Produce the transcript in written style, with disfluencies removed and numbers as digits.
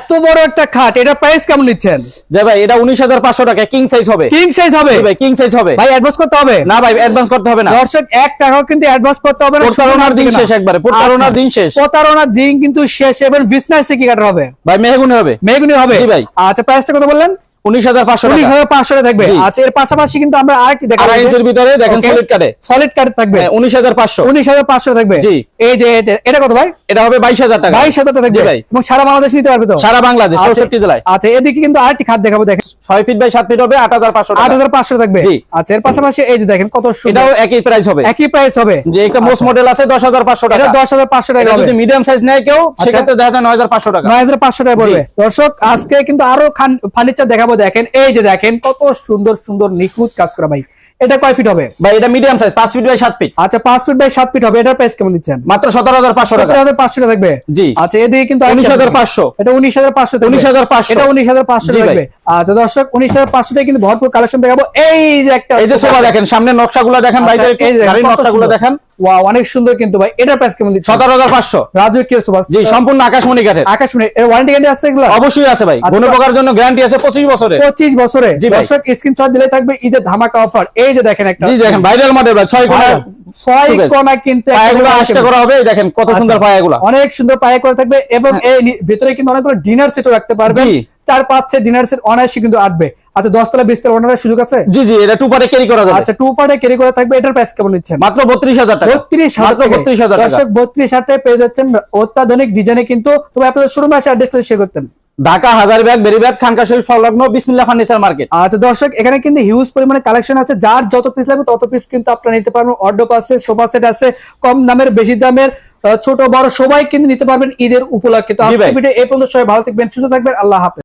এত বড় একটা খাট, এটা প্রাইস কেমন নিচ্ছেন? যে ভাই এটা 19,500 টাকা, কিং সাইজ হবে। কিং সাইজ হবে ভাই, কিং সাইজ হবে ভাই। অ্যাডভান্স করতে হবে না ভাই, অ্যাডভান্স করতে হবে না দর্শক, 1 টাকাও কিন্তু অ্যাডভান্স করতে হবে না। প্রতারণার দিন শেষ, একবারে প্রতারণার দিন শেষ। প্রতারণার দিন কিন্তু শেষ। এবং বিজনেস কি কাটার হবে ভাই? মেহগুনি হবে। মেহগুনি হবে জি ভাই। আচ্ছা, প্রাইসটা কত বললেন? 19,500 টাকা। 19,500 টাকা থাকবে। আচ্ছা, এর পাশাপাশি কিন্তু আমরা আরেকটি দেখাবো। 2.5 ইঞ্চির ভিতরে দেখেন, সলিড কাটে। সলিড কাট থাকবে। 19,500। 19,500 থাকবে। জি। এই যে এটা কত ভাই? এটা হবে 22,000 টাকা। 22,000 টাকা থাকবে ভাই। এবং সারা বাংলাদেশ নিতে পারবে তো? সারা বাংলাদেশ 64 জেলায়। আচ্ছা, এদিকে কিন্তু আরেকটি খাট দেখাবো, দেখেন 6 ফিট বাই 7 ফিট হবে 8,500 টাকা। 8,500 থাকবে। জি। আচ্ছা, এর পাশাপাশি এই যে দেখেন কত সুন্দর, এটাও একই প্রাইস হবে। একই প্রাইস হবে। যে একটা মোস্ট মডেল আছে 10,500 টাকা। এটা 10,500 টাকা এটা হবে। যদি মিডিয়াম সাইজ নেয় কেউ, সেক্ষেত্রে দেখা যায় 9,500 টাকা। 9,500 টাকা পড়বে। দর্শক, আজকে কিন্তু আরো ফার্নিচার দেখাবো। দেখেন এই যে দেখেন কত সুন্দর সুন্দর নিখুঁত কাজ করা ভাই। এটা কয় ফিট হবে ভাই? এটা medium size 5 feet by 7 feet. আচ্ছা, 5 ফিট বাই 7 ফিট হবে। এটার প্রাইস কেমন দিচ্ছেন? মাত্র 17,500 টাকা। 17,500 টাকা থাকবে। জি। আচ্ছা, এদিকে কিন্তু 19,500। এটা 19,500 থাকবে। 19,500। এটা 19,500 জি ভাই। থাকবে। আচ্ছা দর্শক, 19,500 টাকা কিন্তু ভরপুর কালেকশন দেখাবো। এই যে একটা, এই যে সোফা দেখেন, সামনে নকশাগুলো দেখেন ভাই, আচ্ছা, এই যে দেখেন, গাড়ির কত নকশাগুলো সুন্দর। দেখেন। ওয়াও, অনেক সুন্দর কিন্তু ভাই। এটার প্রাইস কেমন দিচ্ছেন? 17,500। রাজকীয় সোফা। জি, সম্পূর্ণ আকাশমণি কাঠের। আকাশমণি। এর ওয়ারেন্টি গ্যারান্টি আছে এগুলো? অবশ্যই আছে ভাই। কোনো প্রকার জন্য গ্যারান্টি আছে 25 বছরের। 25 বছরে। জি ভাই। দর্শক, স্ক্রিনশট দিলে থাকবে ঈদের ধামাকা অফার। এই যে দেখেন একটা, জি দেখেন, ভাইরাল মডেল ভাই, 6 কোণা। 6 কোণা কিন্তু পায়াগুলো আশটা করা হবে। এই দেখেন কত সুন্দর পায়াগুলো। অনেক সুন্দর পায়া করে থাকবে এবং এই ভিতরে কিন্তু অনেকগুলো ডিনার সেটও রাখতে পারবেন। জি। 4-5 সেট ডিনার সেট অনায়াসে কিন্তু আটবে। আচ্ছা, 10 তলা 20 তলা ওনার সুযোগ আছে? জি জি, এটা 2 পার্টে ক্যারি করা যাবে। আচ্ছা, 2 পার্টে ক্যারি করে থাকবে। এটার প্রাইস কেমন নিচ্ছেন? মাত্র 32,000 টাকা। 32,000 টাকা। 32,000 টাকা। দর্শক, 32,000 টাকায় পেয়ে যাচ্ছেন অত্যাধুনিক ডিজাইনে কিন্তু। তবে আপনাদের শোরুমে আসে অ্যাড্রেসটা শেয়ার করতেন। ঢাকা হাজারীবাগ বেরিবাগ খানকা শরীফ সংলগ্ন বিসমিল্লাহ ফার্নিচার মার্কেট। আচ্ছা দর্শক, এখানে কিন্তু হিউজ পরিমাণে কালেকশন আছে। যার যত পিস লাগবে তত পিস কিন্তু আপনারা নিতে পারবেন। অর্ডার আছে, সোফা সেট আছে, কম দামের বেশি দামের, ছোট বড় সবাই কিন্তু নিতে পারবেন ঈদের উপলক্ষে। তো আজকে ভিডিও এই পর্যন্ত। সবাই ভালো থাকবেন, সুস্থ থাকবেন। আল্লাহ হাফেজ।